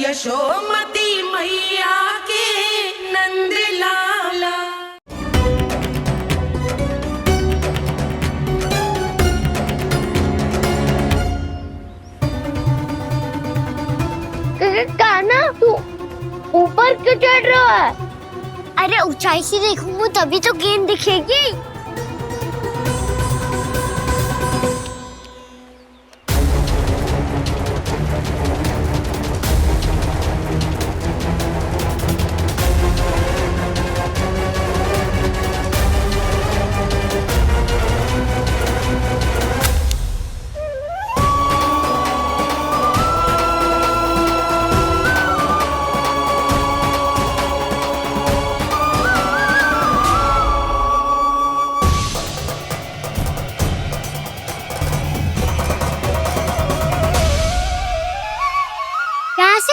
यशोमती मैया के नंद लाला। कान्हा, तू ऊपर क्यों चढ़ रहा है? अरे ऊंचाई से देखूंगा तभी तो गेंद दिखेगी।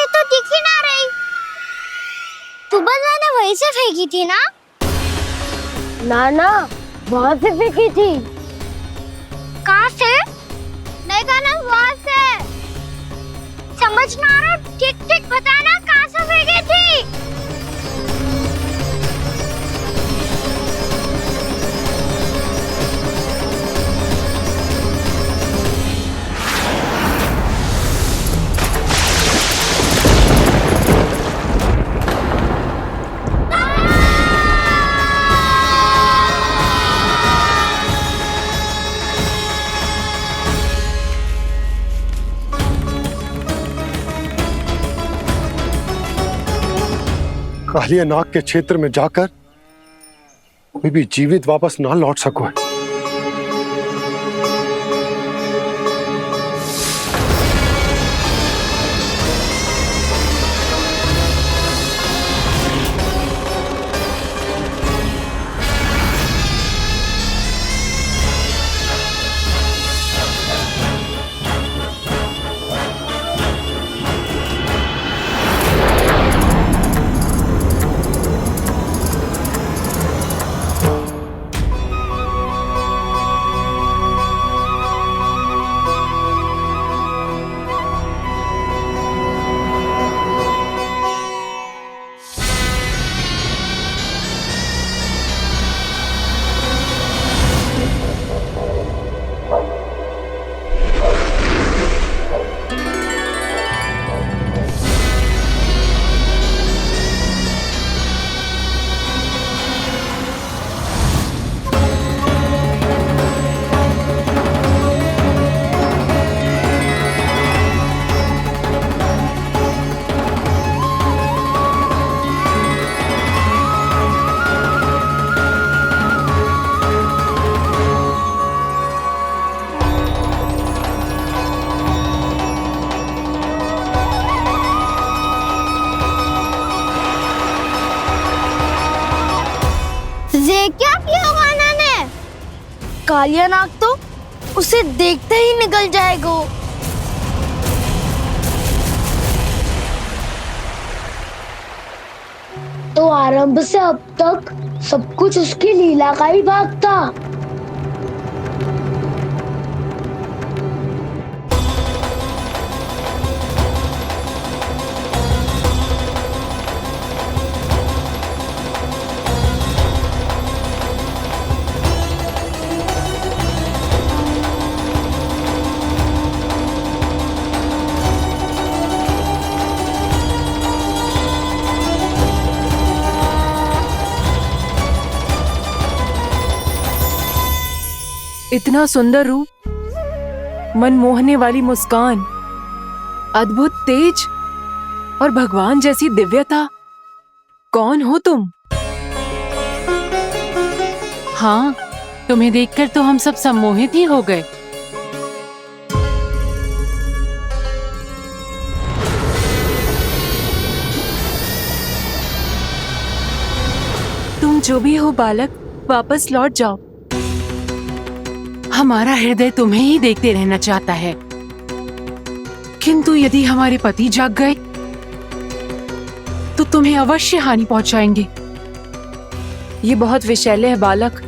तो दिख ही ना रही। सुबह मैंने वहीं से फेंकी थी ना? ना वहां से फेंकी थी। कहाँ से? नहीं कहना वहां से। समझ ना आ रहा, ठीक बताना कहाँ से फेंकी थी? कालिया नाग के क्षेत्र में जाकर कोई भी जीवित वापस ना लौट सको। क्या किया गाना ने? कालिया नाग तो उसे देखते ही निकल जाएगा। तो आरंभ से अब तक सब कुछ उसकी लीला का ही भाग था। इतना सुंदर रूप, मनमोहने वाली मुस्कान, अद्भुत तेज और भगवान जैसी दिव्यता। कौन हो तुम? हाँ, तुम्हें देखकर तो हम सब सम्मोहित ही हो गए। तुम जो भी हो बालक, वापस लौट जाओ। हमारा हृदय तुम्हें ही देखते रहना चाहता है, किंतु यदि हमारे पति जाग गए तो तुम्हें अवश्य हानि पहुंचाएंगे। ये बहुत विषैले है बालक,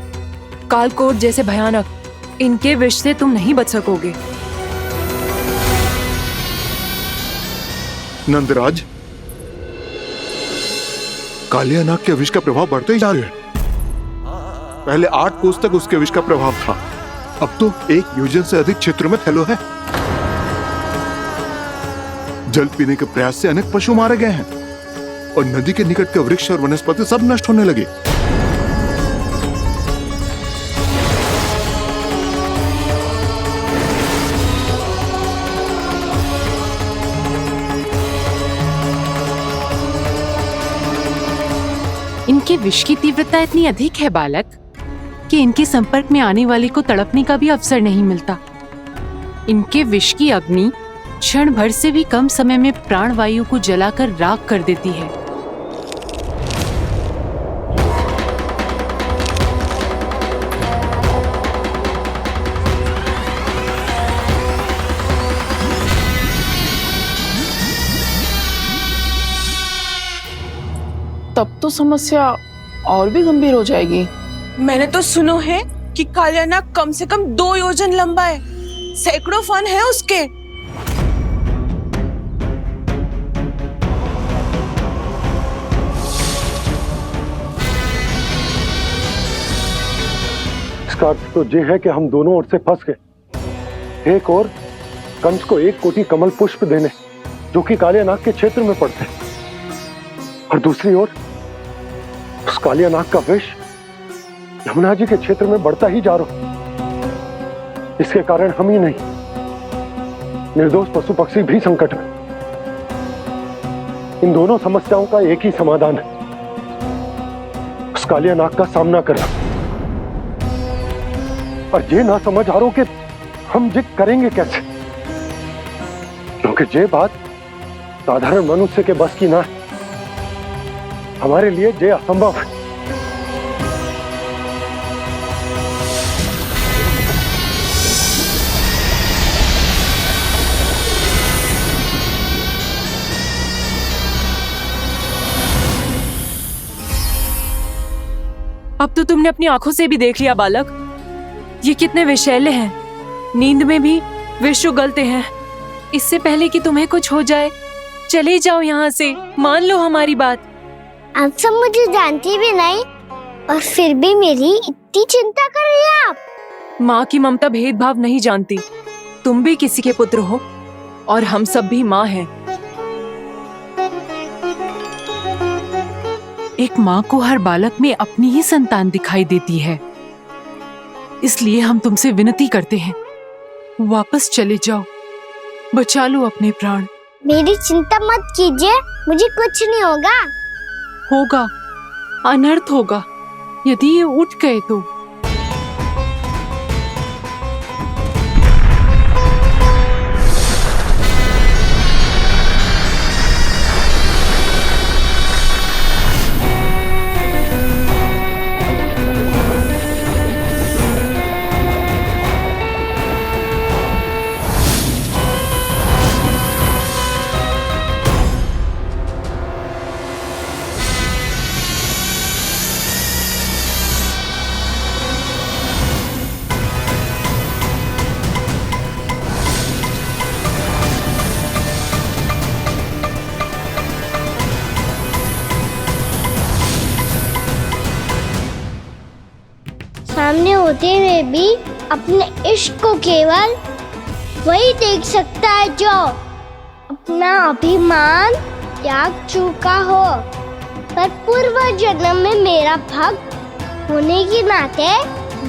कालकोट जैसे भयानक। इनके विष से तुम नहीं बच सकोगे। नंदराज, कालियानाग के विष का प्रभाव बढ़ते ही जा रहा है। पहले 8 कोस तक उसके विष का प्रभाव था, अब तो 1 योजन से अधिक क्षेत्र में फैलो है। जल पीने के प्रयास से अनेक पशु मारे गए हैं और नदी के निकट के वृक्ष और वनस्पति सब नष्ट होने लगे। इनके विष की तीव्रता इतनी अधिक है बालक कि इनके संपर्क में आने वाले को तड़पने का भी अवसर नहीं मिलता। इनके विष की अग्नि क्षण भर से भी कम समय में प्राणवायु को जलाकर राख कर देती है। तब तो समस्या और भी गंभीर हो जाएगी। मैंने तो सुनो है कि कालियानाग कम से कम 2 योजन लंबा है, सैकड़ों फन है उसके। इसका अर्थ तो ये है कि हम दोनों ओर से फंस गए। एक और कंस को 1 कोटि कमल पुष्प देने जो कि कालियानाग के क्षेत्र में पड़ते हैं, और दूसरी ओर उस कालियानाग का विष यमुना जी के क्षेत्र में बढ़ता ही जा रहा। इसके कारण हम ही नहीं, निर्दोष पशु पक्षी भी संकट में। इन दोनों समस्याओं का एक ही समाधान है, उस कालियानाग का सामना करना। और ये ना समझ आ रहा कि हम ये करेंगे कैसे, क्योंकि ये बात साधारण मनुष्य के बस की ना है। हमारे लिए ये असंभव है। अब तो तुमने अपनी आंखों से भी देख लिया बालक, ये कितने विषैले हैं। नींद में भी विष उगलते हैं। इससे पहले कि तुम्हें कुछ हो जाए, चले जाओ यहाँ से, मान लो हमारी बात। आप सब मुझे जानती भी नहीं और फिर भी मेरी इतनी चिंता कर रही हैं आप। माँ की ममता भेदभाव नहीं जानती। तुम भी किसी के पुत्र हो और हम सब भी माँ हैं। एक माँ को हर बालक में अपनी ही संतान दिखाई देती है, इसलिए हम तुमसे विनती करते हैं, वापस चले जाओ, बचा लो अपने प्राण। मेरी चिंता मत कीजिए, मुझे कुछ नहीं होगा। होगा, अनर्थ होगा यदि ये उठ गए तो। सामने होते हुए भी अपने इश्क को केवल वही देख सकता है जो अपना अभिमान त्याग चुका हो, पर पूर्व जन्म में मेरा भक्त होने के नाते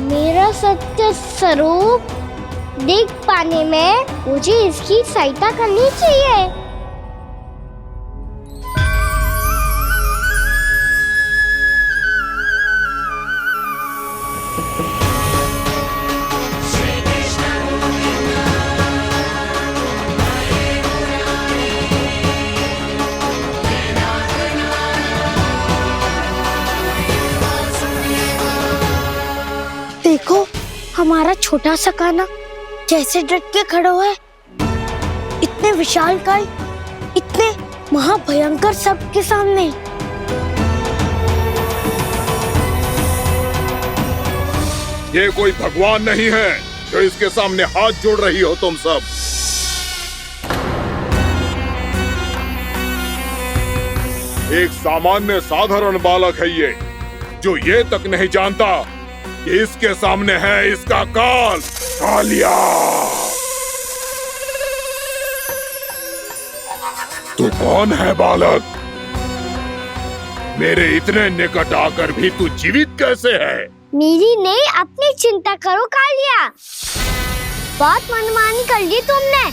मेरा सत्य स्वरूप देख पाने में मुझे इसकी सहायता करनी चाहिए। देखो हमारा छोटा सा कान्हा कैसे डट के खड़ा हुआ है। इतने विशालकाय, इतने महाभयंकर सबके सामने। ये कोई भगवान नहीं है जो इसके सामने हाथ जोड़ रही हो तुम सब। एक सामान्य साधारण बालक है ये, जो ये तक नहीं जानता कि इसके सामने है इसका काल, कालिया। तू कौन है बालक? मेरे इतने निकट आकर भी तू जीवित कैसे है? मेरी नहीं, अपनी चिंता करो कालिया। बहुत मनमानी कर ली तुमने।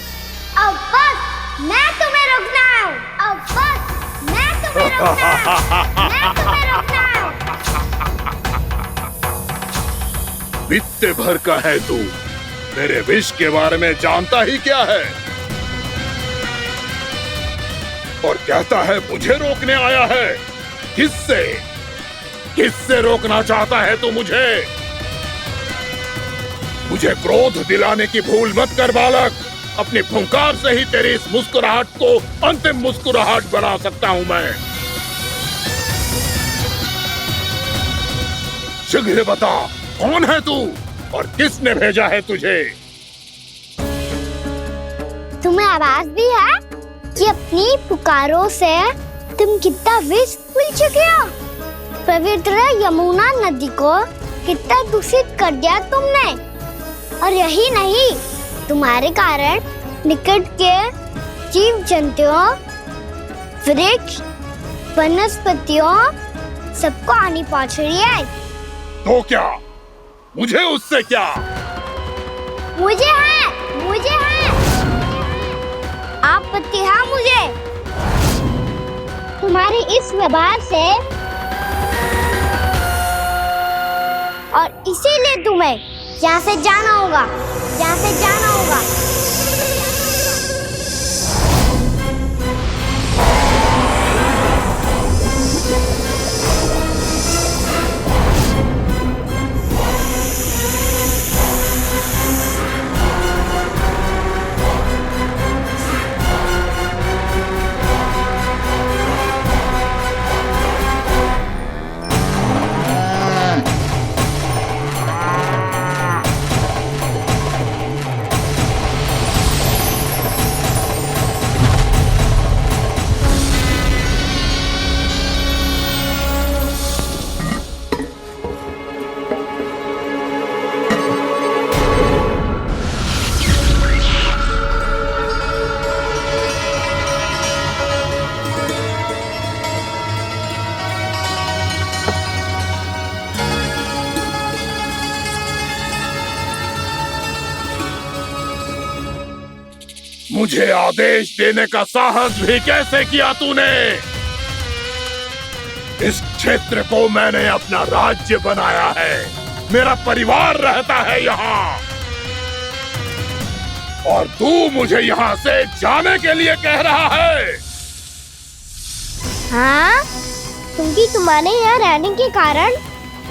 अब बस मैं तुम्हें रोकना हूँ। अब बस मैं तुम्हें रोकना हूँ। मैं तुम्हें रोकना हूँ। बित्ते भर का है तू, मेरे विष के बारे में जानता ही क्या है? और कहता है मुझे रोकने आया है। किससे? किससे रोकना चाहता है तू मुझे? मुझे क्रोध दिलाने की भूल मत कर बालक। अपनी फुंकार से ही तेरी इस मुस्कुराहट को अंतिम मुस्कुराहट बना सकता हूं मैं। शीघ्र बता, कौन है तू और किसने भेजा है तुझे? तुम्हें आवाज भी है कि अपनी पुकारों से तुम कितना विष भूल चुके हो। पवित्र यमुना नदी को कितना दूषित कर दिया तुमने। और यही नहीं, तुम्हारे कारण निकट के जीव जंतुओं, वृक्ष, वनस्पतियों सबको हानि पहुंच रही है। तो क्या? मुझे उससे क्या? मुझे है आपत्ति है मुझे तुम्हारे इस व्यवहार से, और इसीलिए तुम्हें यहाँ से जाना होगा। यहाँ से जाना होगा। मुझे आदेश देने का साहस भी कैसे किया तूने? इस क्षेत्र को मैंने अपना राज्य बनाया है। मेरा परिवार रहता है यहाँ, और तू मुझे यहाँ से जाने के लिए कह रहा है? हाँ, क्योंकि तुम्हारे यहाँ रहने के कारण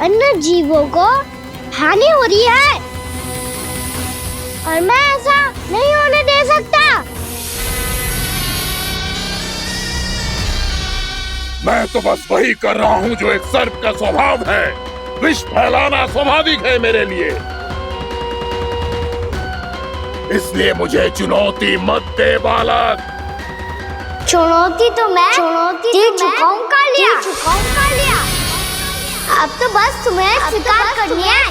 अन्य जीवों को हानि हो रही है, और मैं ऐसा नहीं होने दे सकता। मैं तो बस वही कर रहा हूँ जो एक सर्प का स्वभाव है। विष फैलाना स्वाभाविक है मेरे लिए। इसलिए मुझे चुनौती मत दे बालक। चुनौती तो मैं दे चुका हूँ कालिया। अब तो बस तुम्हें स्वीकार करनी है।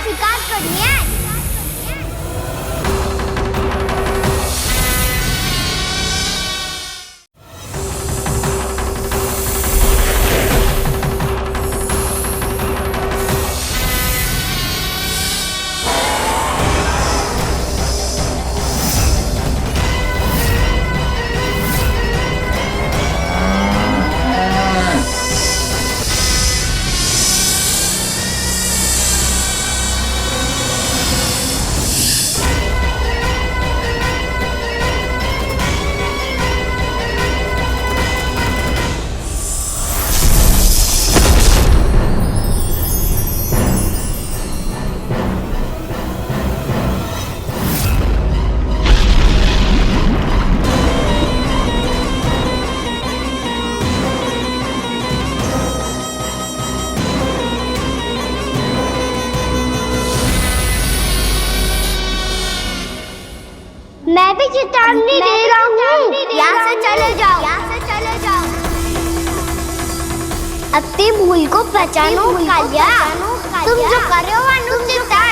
मैं भी चेतावनी दे रहा हूँ। यहाँ से चले जाओ। अपनी भूल को पहचानो कालिया। तुम जो कर रहे हो वो अनुचित है।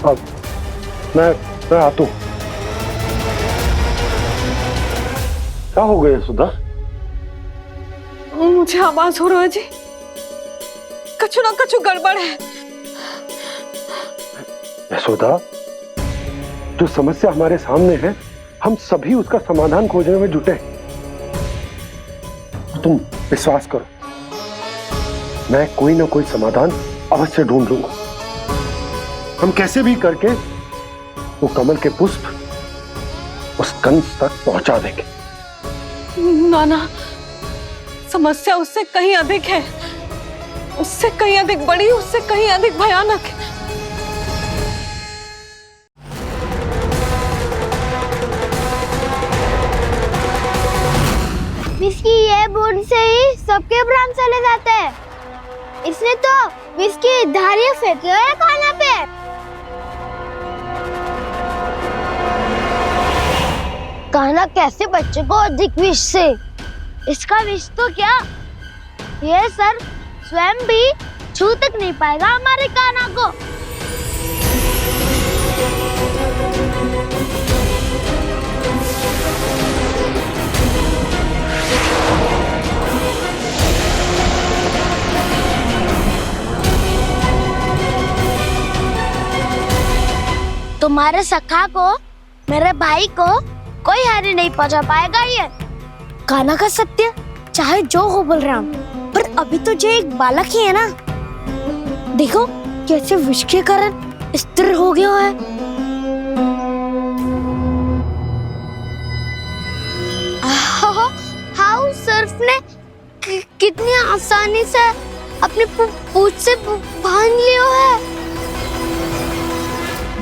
अब मैं आता हूं। क्या हो गया सुधा? मुझे आवाज हो रहा है जी, कछु ना कछु गड़बड़ है। यशोदा, जो समस्या हमारे सामने है हम सभी उसका समाधान खोजने में जुटे हैं। तुम विश्वास करो, मैं कोई ना कोई समाधान अवश्य ढूंढ लूंगा। हम कैसे भी करके वो कमल के पुष्प उस कंस तक पहुंचा देंगे। नाना, समस्या उससे कहीं अधिक है, उससे कहीं अधिक बड़ी, उससे कहीं अधिक भयानक है। विस्की ये बूंद से ही सबके प्राण चले जाते हैं। इसने तो विस्की धारियां फेंकी है खाना पे। कान्हा कैसे बच्चे को अधिक विष से? इसका विष तो क्या, ये सर स्वयं भी छू तक नहीं पाएगा हमारे कान्हा को। तुम्हारे सखा को, मेरे भाई को कोई हानि नहीं पहुंचा पाएगा। ये कान्हा का सत्य चाहे जो हो बलराम, पर अभी तो जो एक बालक ही है ना। देखो कैसे विष के कारण स्थिर हो गया है। हाउ सर्फ ने कितनी आसानी से अपनी पूंछ से बांध लिया है।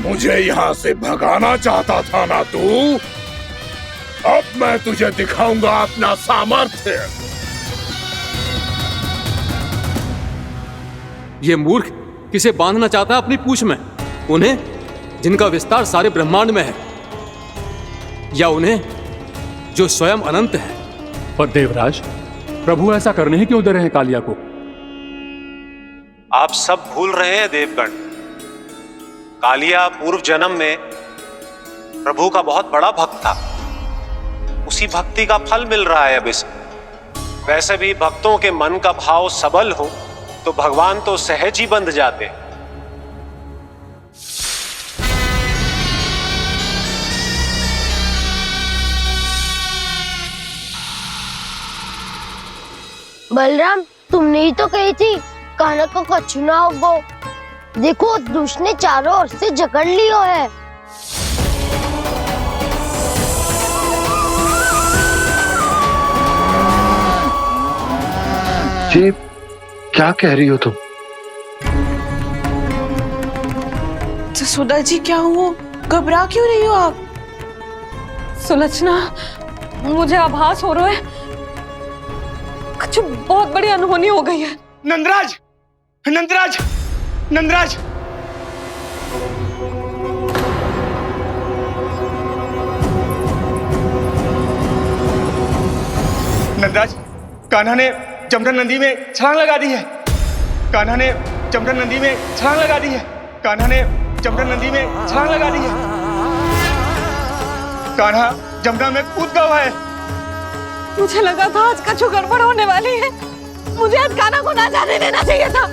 मुझे यहाँ से भगाना चाहता था ना तू? अब मैं तुझे दिखाऊंगा अपना सामर्थ्य। ये मूर्ख किसे बांधना चाहता है अपनी पूंछ में? उन्हें जिनका विस्तार सारे ब्रह्मांड में है, या उन्हें जो स्वयं अनंत है? पर देवराज, प्रभु ऐसा करने ही क्यों दे रहे हैं कालिया को? आप सब भूल रहे हैं देवगण, कालिया पूर्व जन्म में प्रभु का बहुत बड़ा भक्त था। उसी भक्ति का फल मिल रहा है अब इसे। वैसे भी भक्तों के मन का भाव सबल हो तो भगवान तो सहज ही बंध जाते। बलराम, तुमने ही तो कही थी कान्हा को कछु ना होगो। देखो उस दुष्ट ने चारों ओर से जकड़ लियो है। जी, क्या कह रही हो तुम? सुधा जी, क्या हुआ? घबरा क्यों रही हो आप? सुलक्षणा, मुझे आभास हो रहा है कुछ बहुत बड़ी अनहोनी हो गई है। नंदराज, नंदराज, नंदराज, नंदराज, कान्हा ने जमदग्नि नदी में छलांग लगा दी है। कान्हा ने जमदग्नि नदी में छलांग लगा दी है। कान्हा ने जमदग्नि नदी में छलांग लगा दी है। कान्हा जमुना में कूद गया है। मुझे लगा था आज कछु गड़बड़ होने वाली है। मुझे आज कान्हा को ना जाने देना चाहिए था।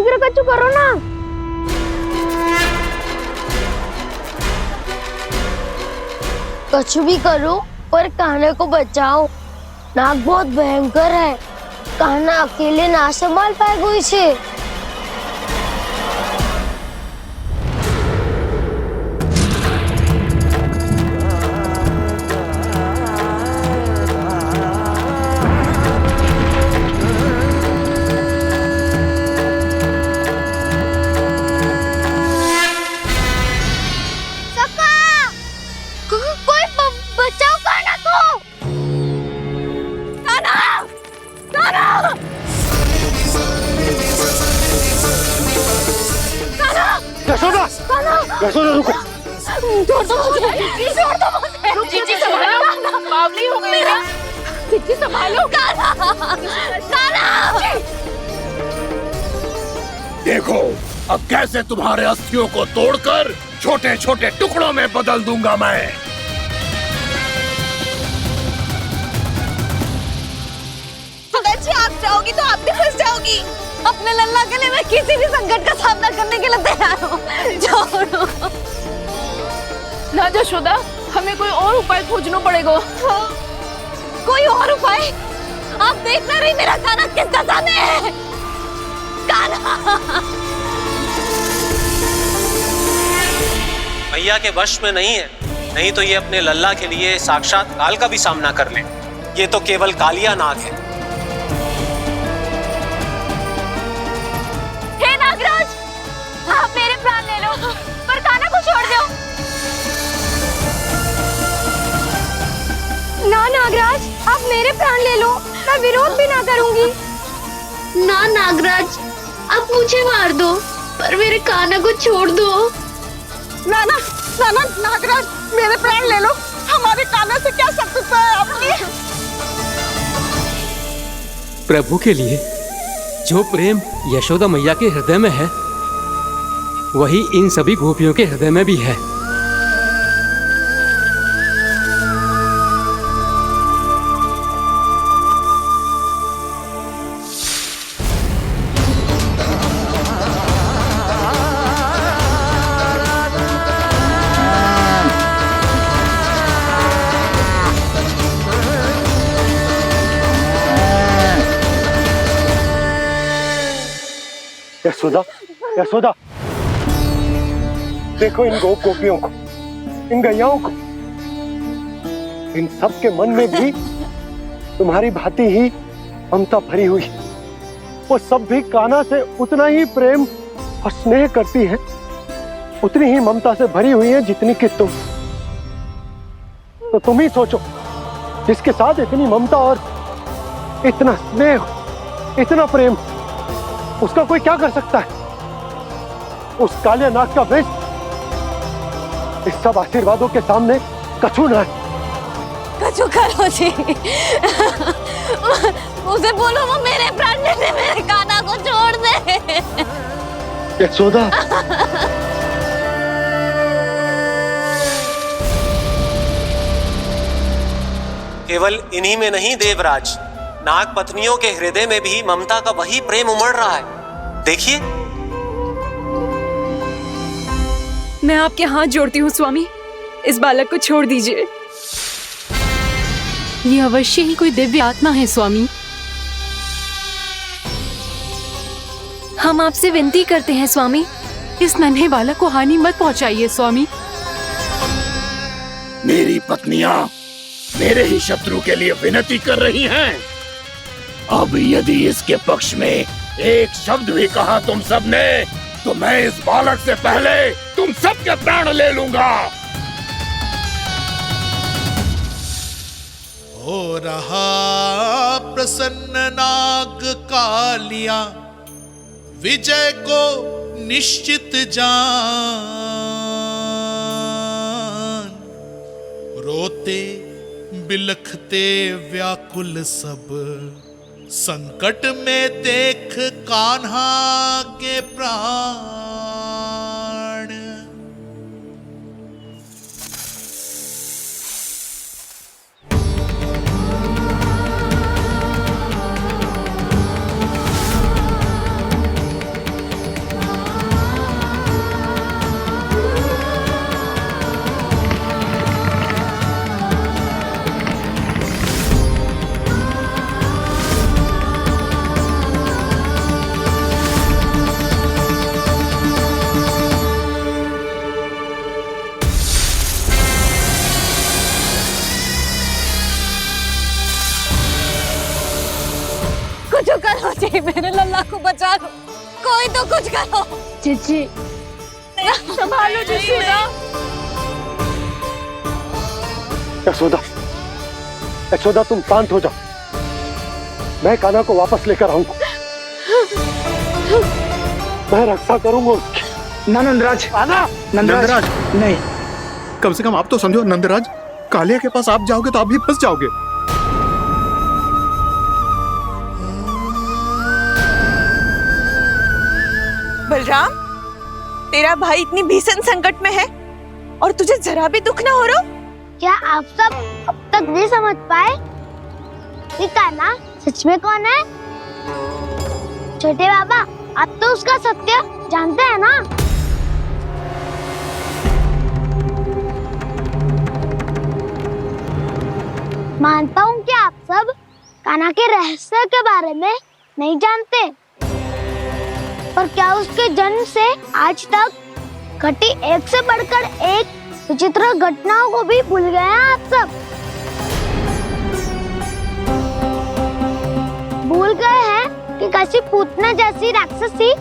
शीघ्र कच्चू करो ना। कच्चू भी करो पर कान्हा को बचाओ। नाग बहुत भयंकर है, कान्हा अकेले ना संभाल पाएगा इसे। यशोदा, यशोदा रुको। छोड़ दो मुझे, छोड़ दो मुझे। जीजी संभालो, बावली हो गई है। जीजी संभालो। देखो अब कैसे तुम्हारे अस्थियों को तोड़कर छोटे छोटे टुकड़ों में बदल दूंगा मैं। अगर जी आप जाओगी तो आप भी फंस जाओगी। अपने लल्ला के लिए मैं किसी भी संकट का सामना करने के लिए तैयार हूँ। छोड़ो ना यशोदा, हमें कोई और उपाय खोजना पड़ेगा। कोई और उपाय? आप देख ना रही मेरा कान्हा किस दशा में है। कान्हा मैया के वश में नहीं है, नहीं तो ये अपने लल्ला के लिए साक्षात काल का भी सामना कर ले। ये तो केवल कालिया नाग है। हे नागराज, आप मेरे प्राण ले लो पर कान्हा को छोड़ दो। ना नागराज, आप मेरे प्राण ले लो, मैं विरोध भी ना करूंगी। ना नागराज, आप मुझे मार दो पर मेरे कान्हा को छोड़ दो। ना ना ना ना नागराज, मेरे प्राण ले लो। हमारे कान्हा से क्या शत्रुता है आपकी? प्रभु के लिए जो प्रेम यशोदा मैया के हृदय में है, वही इन सभी गोपियों के हृदय में भी है। यशोदा, यशोदा, देखो इन गोपियों को, इन गैयाओं को। इन सब के मन में भी तुम्हारी भांति ही ममता भरी हुई। वो सब भी कान्हा से उतना ही प्रेम और स्नेह करती हैं, उतनी ही ममता से भरी हुई है जितनी कि तुम। तो तुम ही सोचो, जिसके साथ इतनी ममता और इतना स्नेह, इतना प्रेम, उसका कोई क्या कर सकता है? उस कालिया नाग का विष इस सब आशीर्वादों के सामने कछु ना है। कछु करो जी। उसे बोलो वो मेरे प्राण ले ले, मेरे कान्हा को छोड़ दे। यशोदा, केवल इन्हीं में नहीं देवराज, नाग पत्नियों के हृदय में भी ममता का वही प्रेम उमड़ रहा है। देखिए। मैं आपके हाथ जोड़ती हूँ स्वामी, इस बालक को छोड़ दीजिए। ये अवश्य ही कोई दिव्य आत्मा है स्वामी। हम आपसे विनती करते हैं स्वामी, इस नन्हे बालक को हानि मत पहुंचाइए स्वामी। मेरी पत्नियां मेरे ही शत्रु के लिए विनती कर रही हैं। अब यदि इसके पक्ष में एक शब्द भी कहा तुम सबने, तो मैं इस बालक से पहले तुम सबके प्राण ले लूंगा। हो रहा प्रसन्न नाग कालिया, विजय को निश्चित जान। रोते बिलखते व्याकुल सब, संकट में देख कान्हा के प्राण। अपने लल्ला को बचा लो, कोई तो कुछ करो। जीजी संभालो जसोदा। यशोदा, यशोदा तुम शांत हो जाओ, मैं कान्हा को वापस लेकर आऊंगा, मैं रक्षा करूंगा उसकी। ना नंदराज, नंदराज नहीं, कम से कम आप तो समझो नंदराज, कालिया के पास आप जाओगे तो आप भी फंस जाओगे। बलराम, तेरा भाई इतनी भीषण संकट में है और तुझे जरा भी दुख ना हो रहा? क्या आप सब अब तक नहीं समझ पाए कि कान्हा सच में कौन है? छोटे बाबा, आप तो उसका सत्य जानते हैं ना? मानता हूँ कि आप सब कान्हा के रहस्य के बारे में नहीं जानते, पर क्या उसके जन्म से आज तक घटी एक से बढ़कर एक विचित्र घटनाओं को भी भूल गए हैं आप सब? भूल गए हैं कि कैसी पूतना जैसी राक्षसी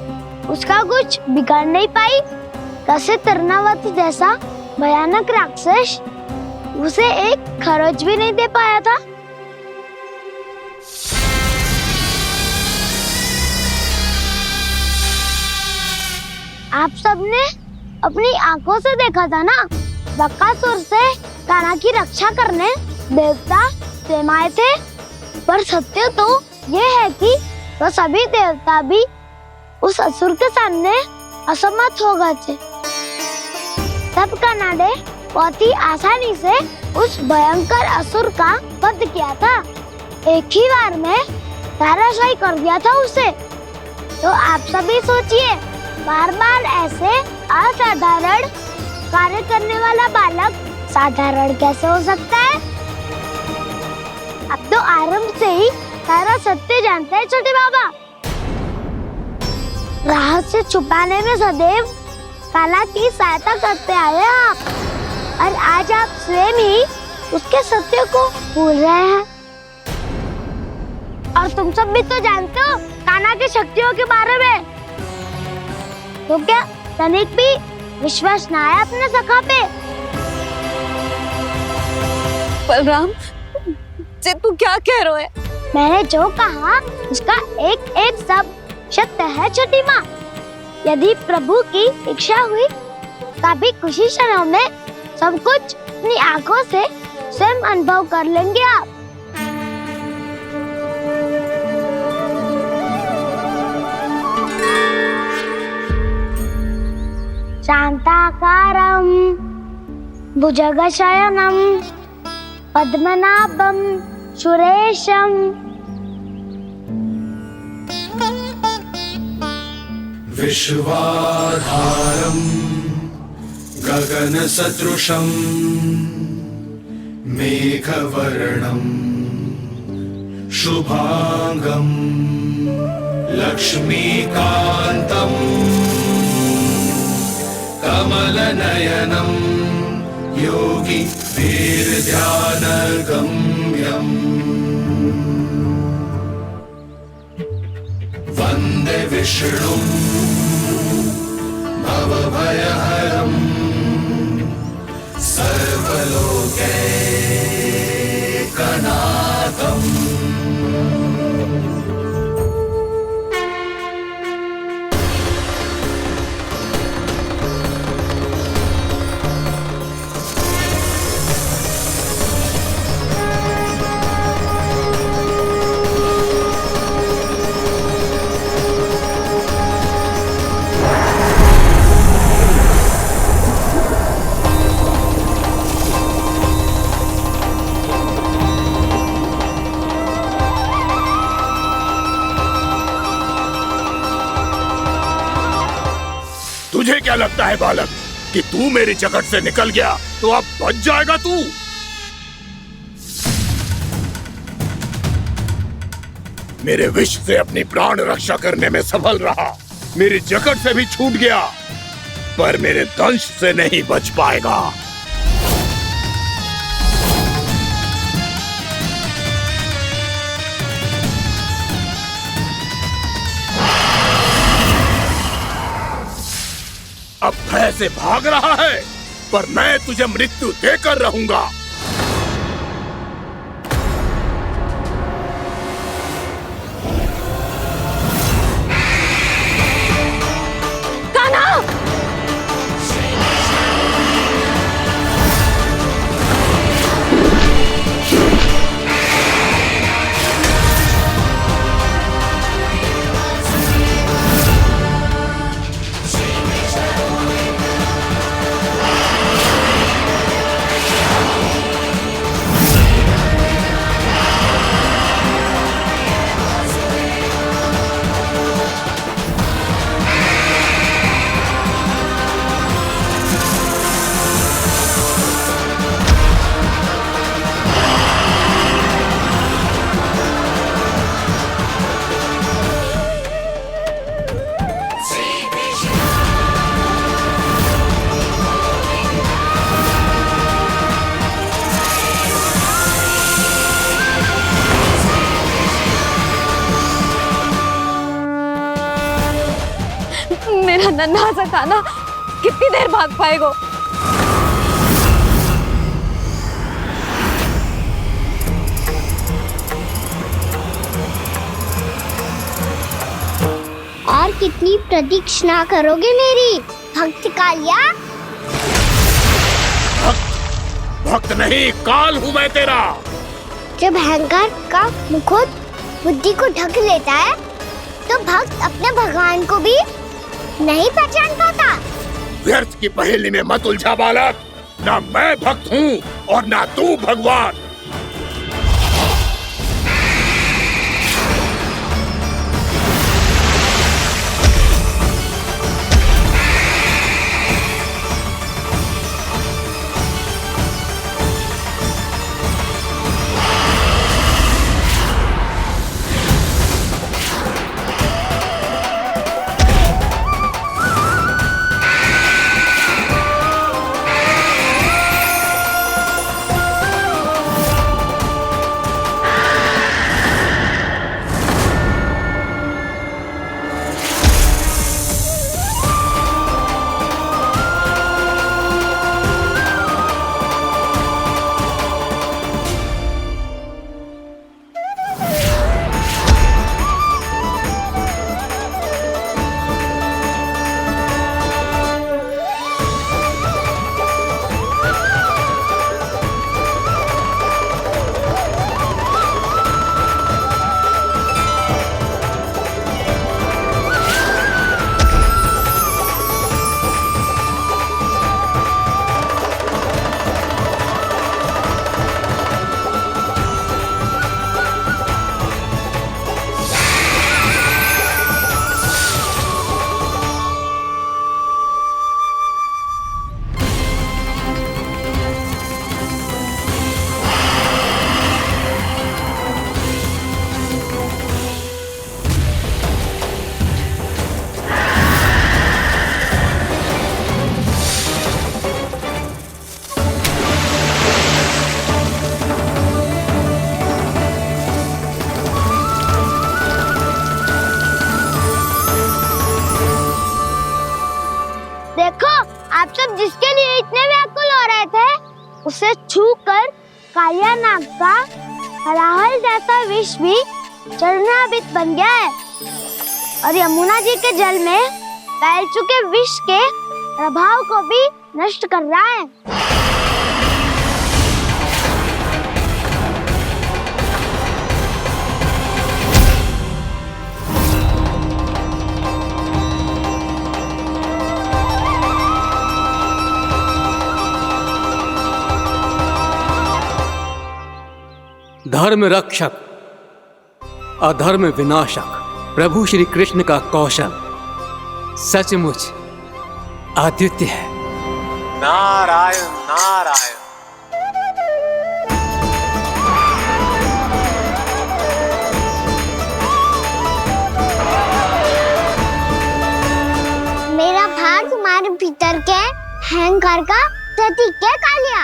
उसका कुछ बिगाड़ नहीं पाई, कैसे तरनावती जैसा भयानक राक्षस उसे एक खरोच भी नहीं दे पाया था। आप सबने अपनी आंखों से देखा था ना, बकासुर से कान्हा की रक्षा करने देवता स्वयं आए थे, पर सत्य तो ये है कि वो सभी देवता भी उस असुर के सामने असमर्थ हो गए थे। तब कान्हा ने बहुत ही आसानी से उस भयंकर असुर का वध किया था, एक ही बार में धराशायी कर दिया था उसे। तो आप सभी सोचिए, बार बार ऐसे असाधारण कार्य करने वाला बालक साधारण कैसे हो सकता है? अब तो आरंभ से ही सारा सत्य जानते हैं छोटे बाबा। रहस्य छुपाने में सदैव कान्हा की सहायता करते आए आप, और आज आप स्वयं ही उसके सत्य को भूल रहे हैं। और तुम सब भी तो जानते हो कान्हा की शक्तियों के बारे में, तो क्या तनिक भी विश्वास ना है अपने सखा पे? बलराम, जे तू क्या कह रहे है? मैंने जो कहा उसका एक एक शब्द सत्य है छोटी माँ। यदि प्रभु की इच्छा हुई तभी कुछ ही क्षणों में सब कुछ अपनी आंखों से स्वयं अनुभव कर लेंगे आप। शांताकारं भुजगशयनं पद्मनाभं सुरेशं विश्वाधारं गगनसदृशं मेघवर्णं शुभांगं लक्ष्मीकान्तं कमलनयनं योगी वीरध्यानगम्यम् वन्दे विष्णुं भवभयहरं सर्वलोकैकनाथम्। तुझे क्या लगता है बालक कि तू मेरी जकड़ से निकल गया तो अब बच जाएगा तू? मेरे विष से अपनी प्राण रक्षा करने में सफल रहा, मेरी जकड़ से भी छूट गया, पर मेरे दंश से नहीं बच पाएगा। अब भय से भाग रहा है, पर मैं तुझे मृत्यु देकर रहूंगा। मेरा नन्हा सा कान्हा कितनी देर भाग पाएगा? और कितनी प्रतीक्षा करोगे मेरी भक्त कालिया? भक्त नहीं, काल हूँ मैं तेरा। जब अहंकार का मुकुट बुद्धि को ढक लेता है तो भक्त अपने भगवान को भी नहीं पहचान पाता। व्यर्थ की पहेली में मत उलझा बालक। ना मैं भक्त हूँ और ना तू भगवान। आप सब जिसके लिए इतने व्याकुल हो रहे थे, उसे छूकर कालिया नाग का हलाहल जैसा विष भी चरणामृत बन गया है और यमुना जी के जल में फैल चुके विष के प्रभाव को भी नष्ट कर रहा है। धर्म रक्षक अधर्म विनाशक प्रभु श्री कृष्ण का कौशल सचमुच अद्वितीय है। नारायण नारायण। मेरा भार तुम्हारे भीतर के अहंकार का प्रतीक है कालिया।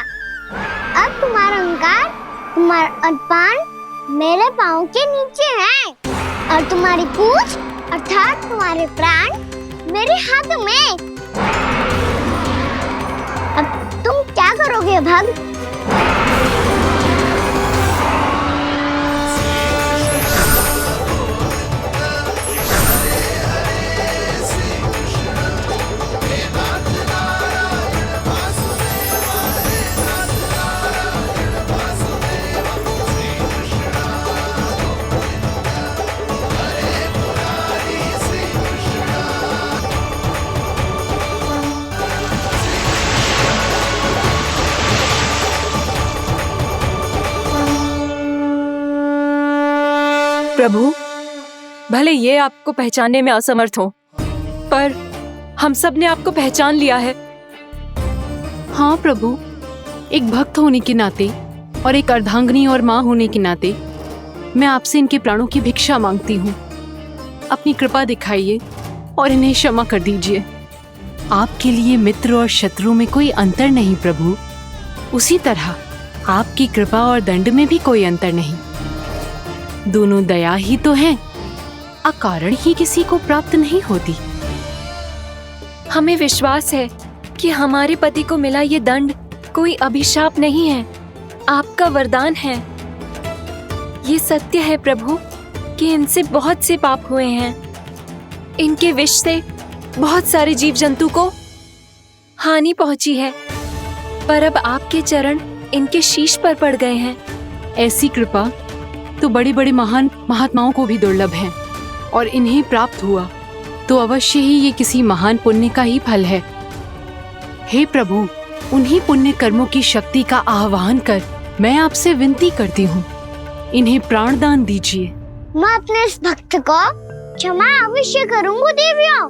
अब तुम्हारा अहंकार, तुम्हारा अनपान मेरे पाँव के नीचे है और तुम्हारी पूंछ अर्थात तुम्हारे प्राण मेरे हाथ में। करोगे भक्त? प्रभु, भले ये आपको पहचानने में असमर्थ हो, पर हम सब ने आपको पहचान लिया है। हाँ प्रभु, एक भक्त होने के नाते और एक अर्धांगिनी और माँ होने के नाते मैं आपसे इनके प्राणों की भिक्षा मांगती हूँ। अपनी कृपा दिखाइए और इन्हें क्षमा कर दीजिए। आपके लिए मित्र और शत्रु में कोई अंतर नहीं प्रभु। उसी तरह आपकी कृपा और दंड में भी कोई अंतर नहीं। दोनों दया ही तो हैं, अकारण ही किसी को प्राप्त नहीं होती। हमें विश्वास है कि हमारे पति को मिला ये दंड कोई अभिशाप नहीं है, आपका वरदान है। ये सत्य है प्रभु कि इनसे बहुत से पाप हुए हैं। इनके विष से बहुत सारे जीव जंतु को हानि पहुंची है, पर अब आपके चरण इनके शीश पर पड़ गए हैं। ऐसी कृपा तो बड़े बड़े महान महात्माओं को भी दुर्लभ है, और इन्हें प्राप्त हुआ तो अवश्य ही ये किसी महान पुण्य का ही फल है। हे प्रभु, उन्हीं पुण्य कर्मों की शक्ति का आह्वान कर मैं आपसे विनती करती हूँ, इन्हें प्राणदान दीजिए। मैं अपने इस भक्त को क्षमा अवश्य करूंगा देवियों,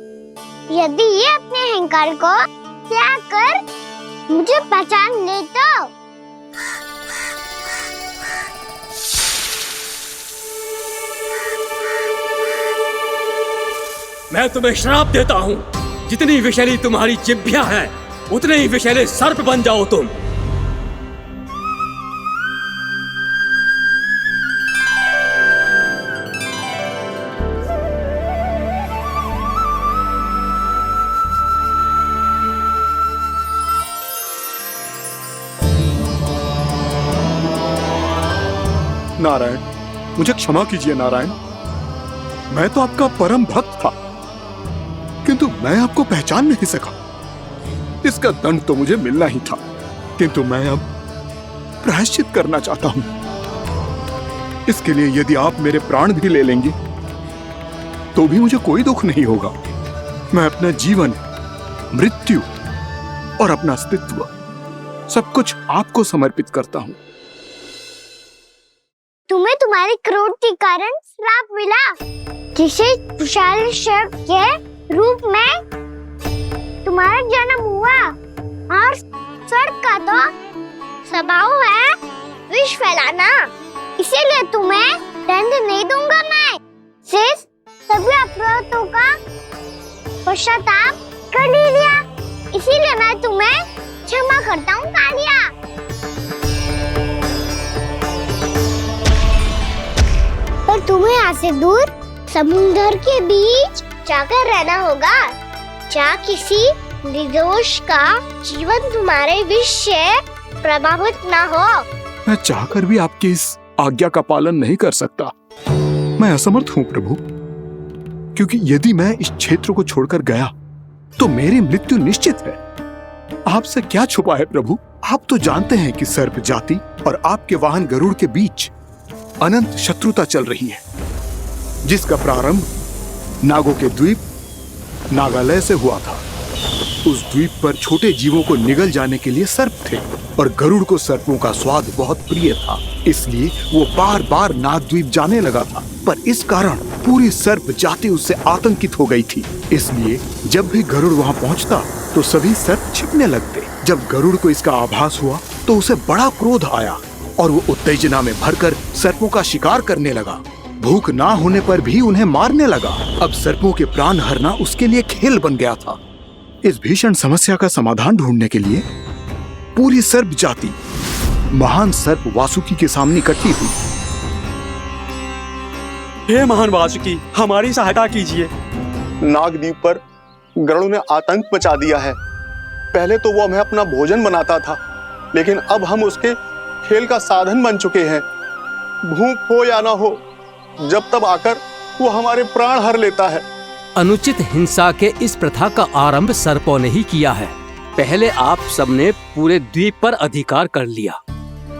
यदि ये अपने अहंकार को त्याग कर मुझे पहचान ले तो। मैं तुम्हें श्राप देता हूँ, जितनी विषैली तुम्हारी जिह्वा है उतने ही विषैले सर्प बन जाओ तुम। नारायण, मुझे क्षमा कीजिए नारायण। मैं तो आपका परम भक्त था, किंतु मैं आपको पहचान नहीं सका। इसका दंड तो मुझे मिलना ही था, किंतु मैं अब प्रायश्चित करना चाहता हूं। इसके लिए यदि आप मेरे प्राण भी ले लेंगे तो भी मुझे कोई दुख नहीं होगा। मैं अपना जीवन, मृत्यु और अपना अस्तित्व सब कुछ आपको समर्पित करता हूं। तुम्हें तुम्हारे क्रोध के कारण श्राप मिला, जिसे विशाल सर्प के रूप में तुम्हारा जन्म हुआ, और सर्प का तो स्वभाव है विष फैलाना। इसीलिए तुम्हें दंड नहीं दूंगा मैं, सिर्फ सभी अपराधों का पश्चाताप कर लिया। इसीलिए मैं तुम्हें क्षमा करता हूँ कालिया। पर तुम्हें यहाँ से दूर समुद्र के बीच जाकर रहना होगा, जहाँ किसी निर्दोष का जीवन तुम्हारे विष से प्रभावित ना हो। मैं चाहकर भी आपकी इस आज्ञा का पालन नहीं कर सकता। मैं असमर्थ हूँ प्रभु, क्योंकि यदि मैं इस क्षेत्र को छोड़कर गया तो मेरी मृत्यु निश्चित है। आपसे क्या छुपा है प्रभु? आप तो जानते हैं कि सर्प जाति और आपके वाहन गरुड़ के बीच अनंत शत्रुता चल रही है, जिसका प्रारंभ नागों के द्वीप नागालय से हुआ था। उस द्वीप पर छोटे जीवों को निगल जाने के लिए सर्प थे, और गरुड़ को सर्पों का स्वाद बहुत प्रिय था, इसलिए वो बार बार नागद्वीप जाने लगा था। पर इस कारण पूरी सर्प जाति उससे आतंकित हो गई थी। इसलिए जब भी गरुड़ वहाँ पहुँचता तो सभी सर्प छिपने लगते। जब गरुड़ को इसका आभास हुआ तो उसे बड़ा क्रोध आया, और वो उत्तेजना में भरकर सर्पों का शिकार करने लगा। भूख ना होने पर भी उन्हें मारने लगा। अब सर्पों के प्राण हरना उसके लिए खेल बन गया था। इस भीषण समस्या का समाधान ढूंढने के लिए पूरी सर्प जाति महान सर्प वासुकी के सामने इकट्ठी हुई। हे महान वासुकी, हमारी सहायता कीजिए। नागद्वीप पर गरुड़ ने आतंक मचा दिया है। पहले तो वो हमें अपना भोजन बनाता था, लेकिन अब हम उसके खेल का साधन बन चुके हैं। भूख हो या ना हो, जब तब आकर वो हमारे प्राण हर लेता है। अनुचित हिंसा के इस प्रथा का आरंभ सर्पों ने ही किया है। पहले आप सबने पूरे द्वीप पर अधिकार कर लिया,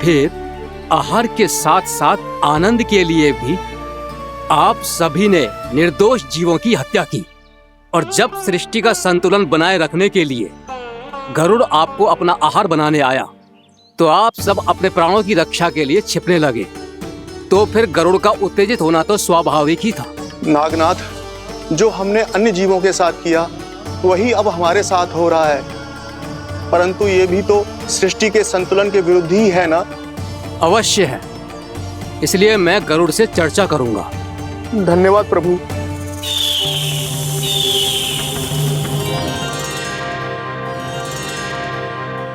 फिर आहार के साथ साथ आनंद के लिए भी आप सभी ने निर्दोष जीवों की हत्या की। और जब सृष्टि का संतुलन बनाए रखने के लिए गरुड़ आपको अपना आहार बनाने आया, तो आप सब अपने प्राणों की रक्षा के लिए छिपने लगे। तो फिर गरुड़ का उत्तेजित होना तो स्वाभाविक ही था। नागनाथ, जो हमने अन्य जीवों के साथ किया वही अब हमारे साथ हो रहा है, परंतु ये भी तो सृष्टि के संतुलन के विरुद्ध ही है ना? अवश्य है, इसलिए मैं गरुड़ से चर्चा करूंगा। धन्यवाद प्रभु।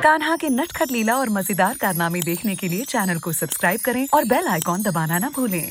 कान्हा के नटखट लीला और मजेदार कारनामे देखने के लिए चैनल को सब्सक्राइब करें और बेल आइकॉन दबाना ना भूलें।